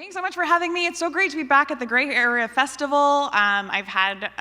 Thanks so much for having me. It's so great to be back at the Gray Area Festival. I've had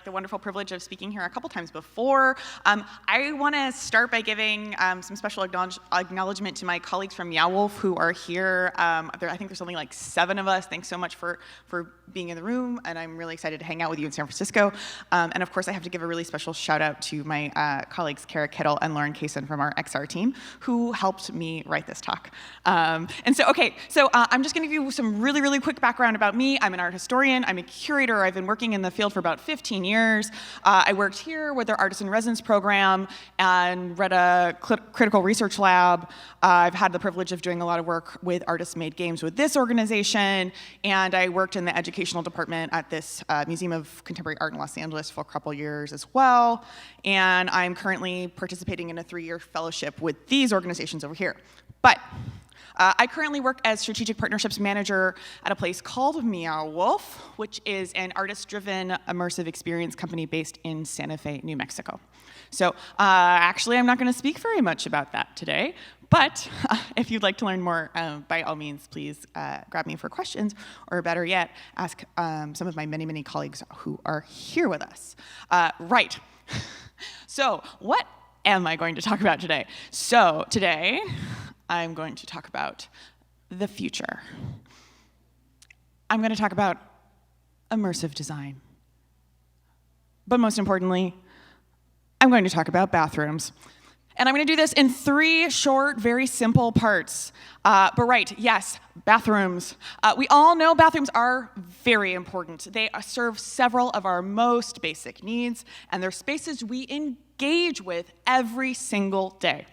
the wonderful privilege of speaking here a couple times before. I want to start by giving some special acknowledgement to my colleagues from Meow Wolf who are here. I think there's something like 7 of us. Thanks so much for being in the room, and I'm really excited to hang out with you in San Francisco. And of course, I have to give a really special shout out to my colleagues Kara Kittle and Lauren Kaysen from our XR team who helped me write this talk. I'm just going to give you some really quick background about me. I'm an art historian. I'm a curator. I've been working in the field for about 15 years. I worked here with their Artist in Residence program and read a critical research lab. I've had the privilege of doing a lot of work with artist-made games with this organization, and I worked in the educational department at this Museum of Contemporary Art in Los Angeles for a couple years as well. And I'm currently participating in a 3-year fellowship with these organizations over here. But I currently work as Strategic Partnerships Manager at a place called Meow Wolf, which is an artist-driven immersive experience company based in Santa Fe, New Mexico. So actually, I'm not going to speak very much about that today, but if you'd like to learn more, by all means, please grab me for questions, or better yet, ask some of my many colleagues who are here with us. Right. So what am I going to talk about today? So today, I'm going to talk about the future. I'm going to talk about immersive design. But most importantly, I'm going to talk about bathrooms. And I'm going to do this in 3 short, very simple parts. But right, yes, bathrooms. We all know bathrooms are very important. They serve several of our most basic needs, and they're spaces we engage with every single day.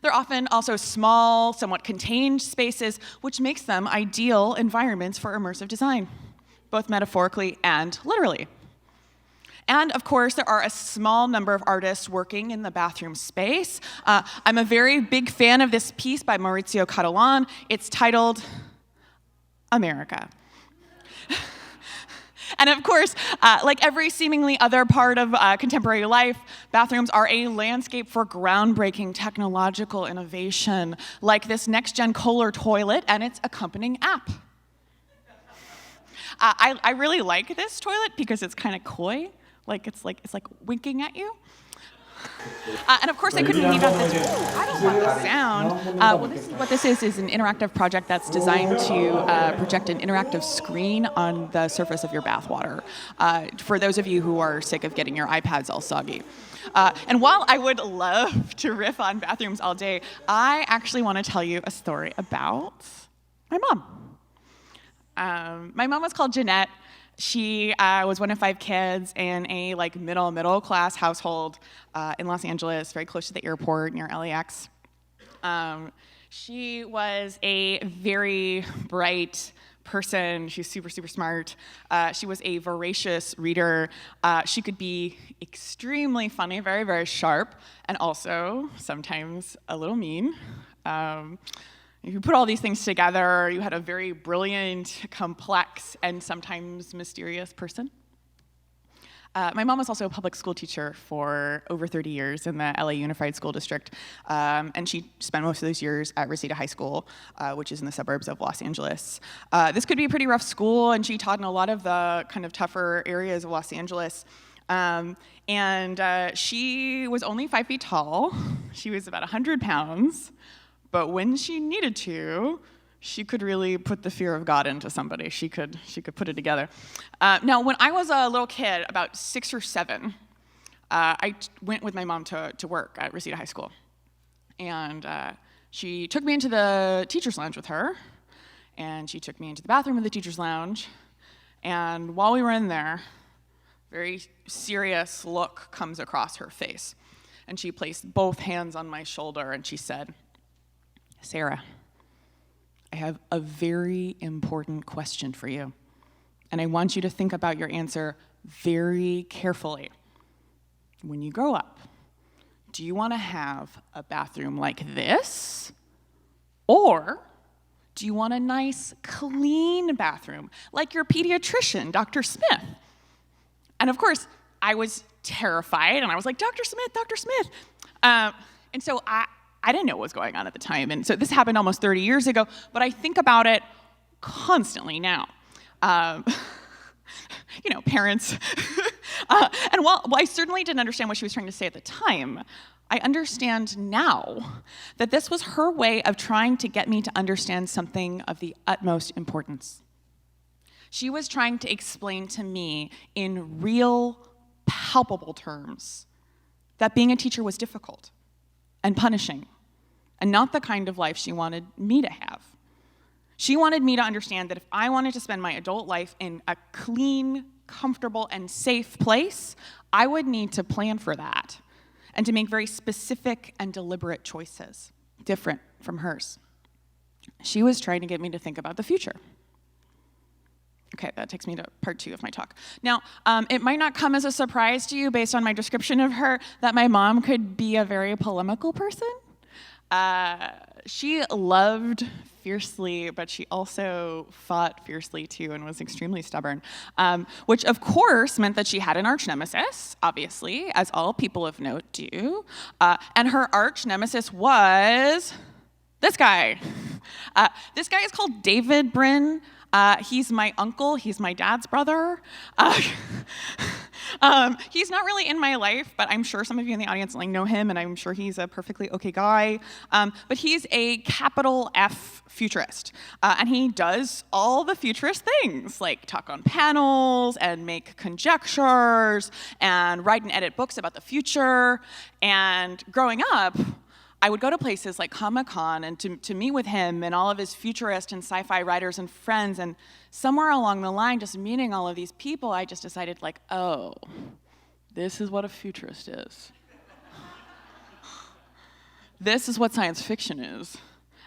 They're often also small, somewhat contained spaces, which makes them ideal environments for immersive design, both metaphorically and literally. And of course, there are a small number of artists working in the bathroom space. I'm a very big fan of this piece by Maurizio Catalan. It's titled America. And of course, like every seemingly other part of contemporary life, bathrooms are a landscape for groundbreaking technological innovation, like this next-gen Kohler toilet and its accompanying app. I really like this toilet because it's kind of coy, it's like winking at you. And of course, I couldn't leave out this. Ooh, I don't want the sound. What this is an interactive project that's designed to project an interactive screen on the surface of your bathwater. For those of you who are sick of getting your iPads all soggy. And while I would love to riff on bathrooms all day, I actually want to tell you a story about my mom. My mom was called Jeanette. She was one of 5 kids in a middle class household in Los Angeles, very close to the airport near LAX. She was a very bright person. She was super smart. She was a voracious reader. She could be extremely funny, very sharp, and also sometimes a little mean. If you put all these things together, you had a very brilliant, complex, and sometimes mysterious person. My mom was also a public school teacher for over 30 years in the LA Unified School District, and she spent most of those years at Reseda High School, which is in the suburbs of Los Angeles. This could be a pretty rough school, and she taught in a lot of the kind of tougher areas of Los Angeles. She was only 5 feet tall. She was about 100 pounds. But when she needed to, she could really put the fear of God into somebody. She could put it together. Now, when I was a little kid, about 6 or 7, I went with my mom to work at Reseda High School. And she took me into the teacher's lounge with her, and she took me into the bathroom of the teacher's lounge. And while we were in there, a very serious look comes across her face. And she placed both hands on my shoulder, and she said, "Sarah, I have a very important question for you, and I want you to think about your answer very carefully. When you grow up, do you want to have a bathroom like this, or do you want a nice, clean bathroom like your pediatrician, Dr. Smith?" And of course, I was terrified, and I was like, Dr. Smith. And so I didn't know what was going on at the time. And so this happened almost 30 years ago, but I think about it constantly now. Parents. And while I certainly didn't understand what she was trying to say at the time, I understand now that this was her way of trying to get me to understand something of the utmost importance. She was trying to explain to me in real, palpable terms that being a teacher was difficult and punishing and not the kind of life she wanted me to have. She wanted me to understand that if I wanted to spend my adult life in a clean, comfortable, and safe place, I would need to plan for that and to make very specific and deliberate choices, different from hers. She was trying to get me to think about the future. Okay, that takes me to part 2 of my talk. Now, it might not come as a surprise to you based on my description of her that my mom could be a very polemical person. She loved fiercely, but she also fought fiercely too and was extremely stubborn, which of course meant that she had an arch nemesis, obviously, as all people of note do. And her arch nemesis was this guy. This guy is called David Brin. He's my uncle. He's my dad's brother. He's not really in my life, but I'm sure some of you in the audience know him, and I'm sure he's a perfectly okay guy. But he's a capital F futurist, and he does all the futurist things, like talk on panels and make conjectures and write and edit books about the future. And growing up, I would go to places like Comic-Con and to meet with him and all of his futurist and sci-fi writers and friends, and somewhere along the line, just meeting all of these people, I just decided, like, oh, this is what a futurist is. This is what science fiction is.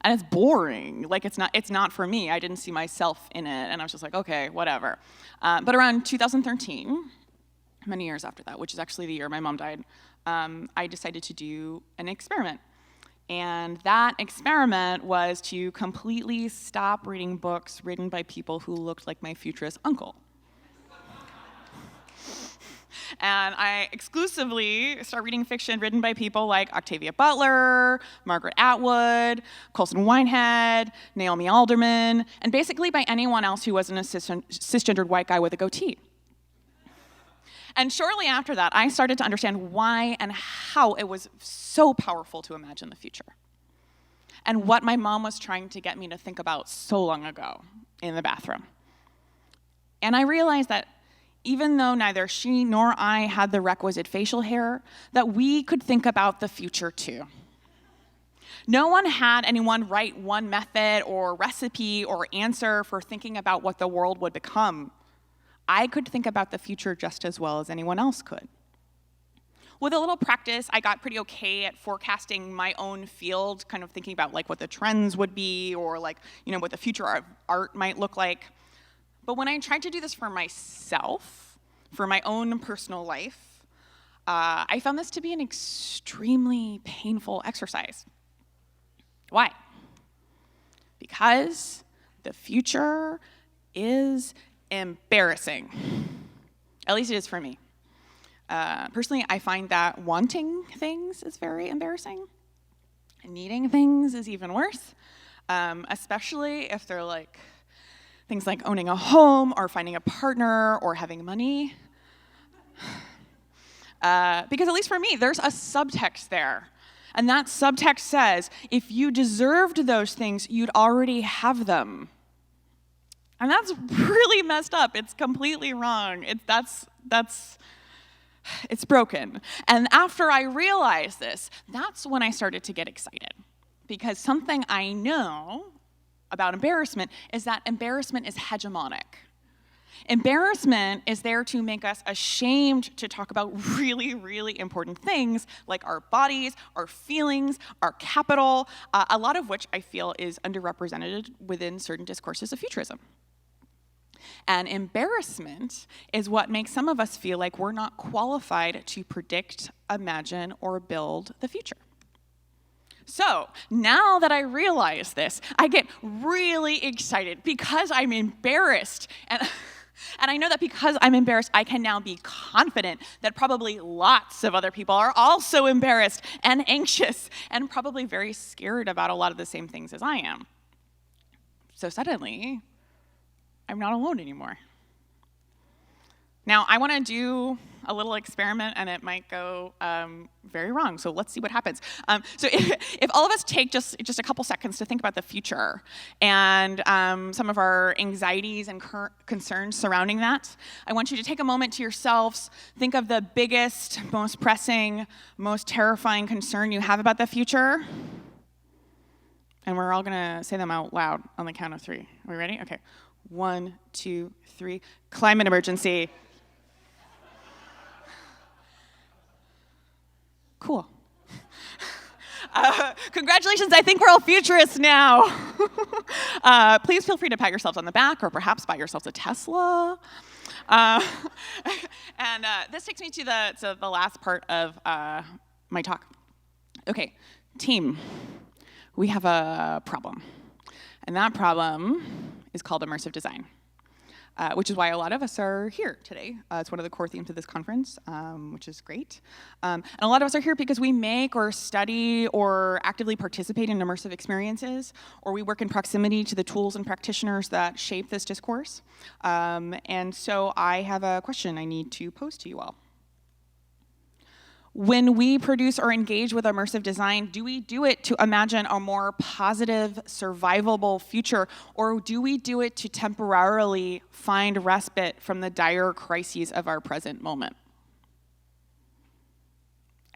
And it's boring. Like, it's not for me. I didn't see myself in it, and I was just like, okay, whatever. But around 2013, many years after that, which is actually the year my mom died, I decided to do an experiment. And that experiment was to completely stop reading books written by people who looked like my futurist uncle. And I exclusively start reading fiction written by people like Octavia Butler, Margaret Atwood, Colson Whitehead, Naomi Alderman, and basically by anyone else who wasn't a cisgendered white guy with a goatee. And shortly after that, I started to understand why and how it was so powerful to imagine the future, and what my mom was trying to get me to think about so long ago in the bathroom. And I realized that even though neither she nor I had the requisite facial hair, that we could think about the future too. No one had anyone write one method or recipe or answer for thinking about what the world would become. I could think about the future just as well as anyone else could. With a little practice, I got pretty okay at forecasting my own field, kind of thinking about like what the trends would be or like, what the future of art might look like. But when I tried to do this for myself, for my own personal life, I found this to be an extremely painful exercise. Why? Because the future is embarrassing. At least it is for me. Personally, I find that wanting things is very embarrassing. Needing things is even worse, especially if they're like things like owning a home or finding a partner or having money. Because at least for me, there's a subtext there. And that subtext says, if you deserved those things, you'd already have them. And that's really messed up. It's completely wrong. It's broken. And after I realized this, that's when I started to get excited. Because something I know about embarrassment is that embarrassment is hegemonic. Embarrassment is there to make us ashamed to talk about really, really important things like our bodies, our feelings, our capital, a lot of which I feel is underrepresented within certain discourses of futurism. And embarrassment is what makes some of us feel like we're not qualified to predict, imagine, or build the future. So now that I realize this, I get really excited because I'm embarrassed. And I know that because I'm embarrassed, I can now be confident that probably lots of other people are also embarrassed and anxious and probably very scared about a lot of the same things as I am. So suddenly, I'm not alone anymore. Now, I want to do a little experiment, and it might go very wrong, so let's see what happens. So if all of us take just a couple seconds to think about the future and some of our anxieties and concerns surrounding that, I want you to take a moment to yourselves, think of the biggest, most pressing, most terrifying concern you have about the future, and we're all going to say them out loud on the count of 3. Are we ready? Okay. 1, 2, 3. Climate emergency. Cool. Congratulations, I think we're all futurists now. Please feel free to pat yourselves on the back or perhaps buy yourselves a Tesla. And this takes me to the last part of my talk. Okay, team, we have a problem. And that problem is called immersive design. Which is why a lot of us are here today. It's one of the core themes of this conference, which is great. And a lot of us are here because we make or study or actively participate in immersive experiences, or we work in proximity to the tools and practitioners that shape this discourse. And so I have a question I need to pose to you all. When we produce or engage with immersive design, do we do it to imagine a more positive, survivable future, or do we do it to temporarily find respite from the dire crises of our present moment?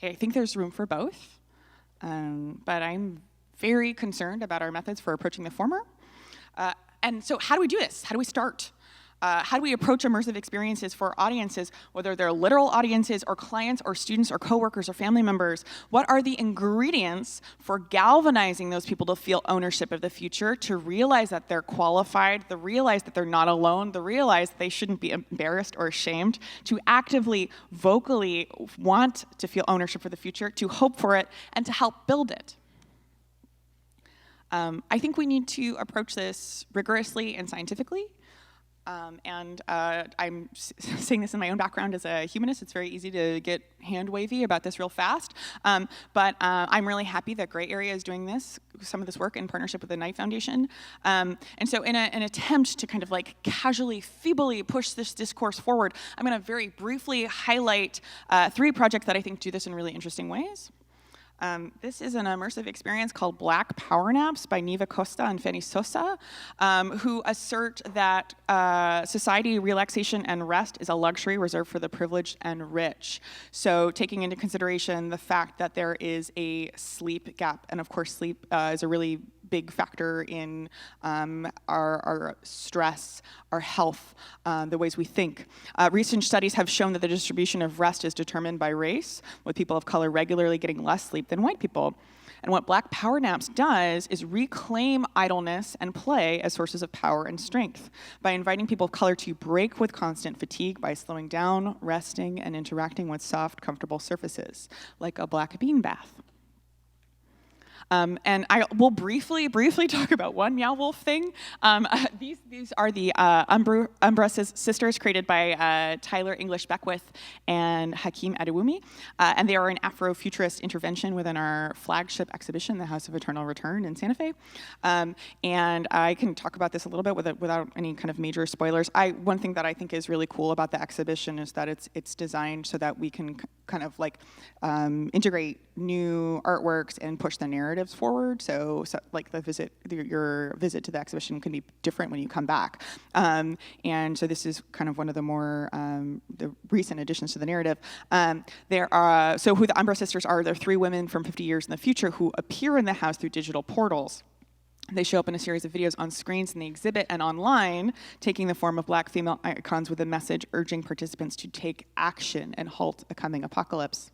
I think there's room for both, but I'm very concerned about our methods for approaching the former. And so how do we do this? How do we start? How do we approach immersive experiences for audiences, whether they're literal audiences or clients or students or coworkers or family members? What are the ingredients for galvanizing those people to feel ownership of the future, to realize that they're qualified, to realize that they're not alone, to realize that they shouldn't be embarrassed or ashamed, to actively, vocally want to feel ownership for the future, to hope for it, and to help build it? I think we need to approach this rigorously and scientifically. I'm saying this in my own background as a humanist. It's very easy to get hand-wavy about this real fast. But I'm really happy that Gray Area is doing some of this work in partnership with the Knight Foundation. And so in an attempt to kind of like casually, feebly push this discourse forward, I'm going to very briefly highlight 3 projects that I think do this in really interesting ways. This is an immersive experience called Black Power Naps by Neva Costa and Fanny Sosa, who assert that society, relaxation, and rest is a luxury reserved for the privileged and rich. So taking into consideration the fact that there is a sleep gap, and of course sleep is a really big factor in our stress, our health, the ways we think. Recent studies have shown that the distribution of rest is determined by race, with people of color regularly getting less sleep than white people. And what Black Power Naps does is reclaim idleness and play as sources of power and strength by inviting people of color to break with constant fatigue by slowing down, resting, and interacting with soft, comfortable surfaces, like a black bean bath. And I will briefly talk about one Meow Wolf thing. These are the Umbra sisters created by Tyler English Beckwith and Hakeem Adewumi. And they are an Afrofuturist intervention within our flagship exhibition, the House of Eternal Return in Santa Fe. And I can talk about this a little bit without any kind of major spoilers. One thing that I think is really cool about the exhibition is that it's designed so that we can kind of like integrate new artworks and push the narratives forward. So like your visit to the exhibition can be different when you come back. And so this is kind of one of the more the recent additions to the narrative. So who the Umbra sisters are, they're 3 women from 50 years in the future who appear in the house through digital portals. They show up in a series of videos on screens in the exhibit and online, taking the form of black female icons with a message urging participants to take action and halt a coming apocalypse.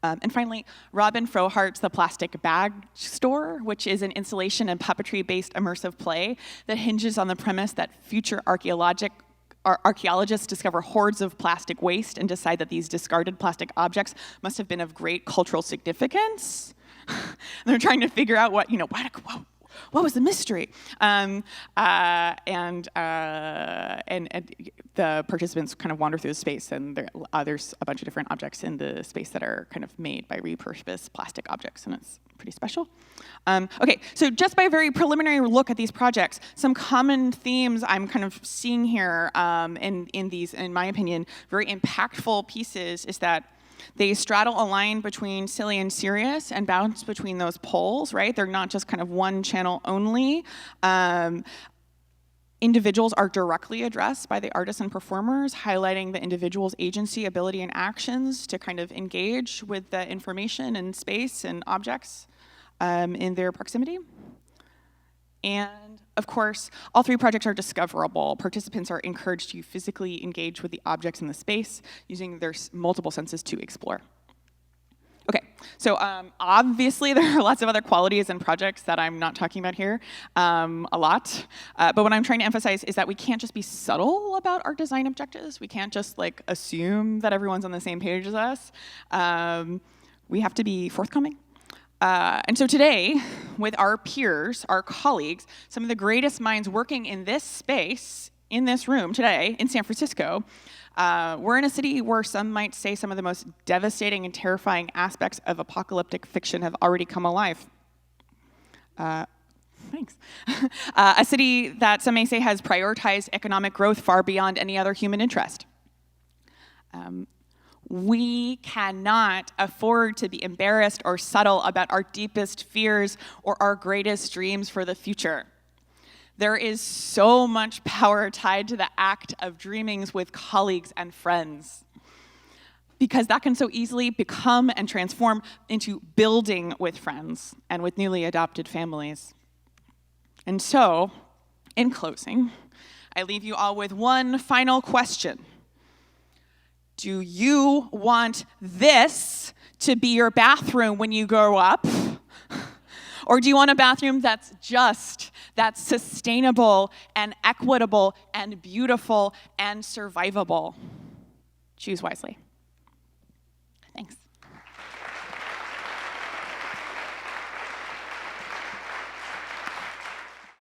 And finally, Robin Frohart's The Plastic Bag Store, which is an installation and puppetry-based immersive play that hinges on the premise that future archaeologists discover hordes of plastic waste and decide that these discarded plastic objects must have been of great cultural significance. They're trying to figure out What was the mystery? And the participants kind of wander through the space, and there's a bunch of different objects in the space that are kind of made by repurposed plastic objects, and it's pretty special. Okay, so just by a very preliminary look at these projects, some common themes I'm kind of seeing here in these, in my opinion, very impactful pieces is that they straddle a line between silly and serious and bounce between those poles, right? They're not just kind of one channel only. Individuals are directly addressed by the artists and performers, highlighting the individual's agency, ability, and actions to kind of engage with the information and space and objects in their proximity. And of course, all three projects are discoverable. Participants are encouraged to physically engage with the objects in the space using their multiple senses to explore. Okay, so obviously there are lots of other qualities and projects that I'm not talking about here a lot. But what I'm trying to emphasize is that we can't just be subtle about our design objectives. We can't just like assume that everyone's on the same page as us. We have to be forthcoming. And so today, with our peers, our colleagues, some of the greatest minds working in this space, in this room today, in San Francisco, we're in a city where some might say some of the most devastating and terrifying aspects of apocalyptic fiction have already come alive. Thanks. A city that some may say has prioritized economic growth far beyond any other human interest. We cannot afford to be embarrassed or subtle about our deepest fears or our greatest dreams for the future. There is so much power tied to the act of dreaming with colleagues and friends, because that can so easily become and transform into building with friends and with newly adopted families. And so, in closing, I leave you all with one final question. Do you want this to be your bathroom when you grow up? Or do you want a bathroom that's just, that's sustainable and equitable and beautiful and survivable? Choose wisely. Thanks.